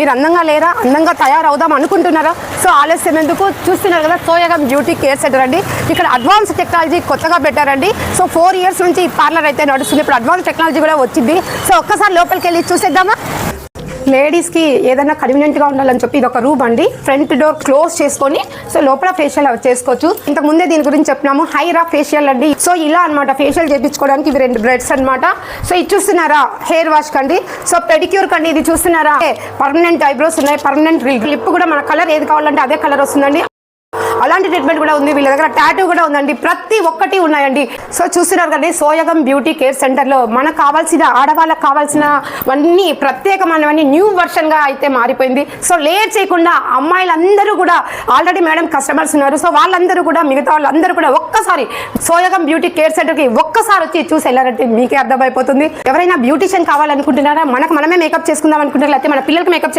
మీరు అందంగా లేరా, అందంగా తయారవుదాం అనుకుంటున్నారా? సో ఆలస్యం ఎందుకు, చూస్తున్నారు కదా సోయగం బ్యూటీ కేర్ సెంటర్ అండి. ఇక్కడ అడ్వాన్స్ టెక్నాలజీ కొత్తగా పెట్టారండి. సో 4 years నుంచి ఈ పార్లర్ అయితే నడుస్తుంది. ఇప్పుడు అడ్వాన్స్ టెక్నాలజీ కూడా వచ్చింది. సో ఒక్కసారి లోపలికి వెళ్ళి చూసేద్దామా? లేడీస్కి ఏదైనా కన్వీనియంట్గా ఉండాలని చెప్పి ఇది ఒక రూమ్ అండి. ఫ్రంట్ డోర్ క్లోజ్ చేసుకొని సో లోపల ఫేషియల్ చేసుకోవచ్చు. ఇంతకు ముందే దీని గురించి చెప్పినాము, హైరా ఫేషియల్ అండి. సో ఇలా అనమాట ఫేషియల్ చేయించుకోవడానికి ఇవి 2 బ్రెడ్స్ అనమాట. సో ఇది చూస్తున్నారా హెయిర్ వాష్ కండి. సో పెడిక్యూర్ కండి. ఇది చూస్తున్నారా పర్మనెంట్ ఐబ్రోస్ ఉన్నాయి, పర్మనెంట్ లిప్ కూడా మన కలర్ ఏది కావాలంటే అదే కలర్ వస్తుందండి. అలాంటి ట్రీట్మెంట్ కూడా ఉంది. వీళ్ళ దగ్గర టాటూ కూడా ఉందండి. ప్రతి ఒక్కటి ఉన్నాయండి. సో చూస్తున్నారు కదండి సోయగం బ్యూటీ కేర్ సెంటర్లో మనకు కావాల్సిన, ఆడవాళ్ళకి కావాల్సినవన్నీ ప్రత్యేకమైనవన్నీ న్యూ వర్షన్గా అయితే మారిపోయింది. సో లేట్ చేయకుండా అమ్మాయిలందరూ కూడా ఆల్రెడీ మేడం కస్టమర్స్ ఉన్నారు. సో వాళ్ళందరూ కూడా మిగతా వాళ్ళందరూ కూడా ఒక్కసారి సోయగం బ్యూటీ కేర్ సెంటర్కి ఒక్కసారి వచ్చి చూసి వెళ్ళారంటే మీకే అర్థమైపోతుంది. ఎవరైనా బ్యూటిషియన్ కావాలనుకుంటున్నారా, మనకు మనమే మేకప్ చేసుకుందాం అనుకుంటున్నారా, లేకపోతే మన పిల్లలకి మేకప్ చేద్దాం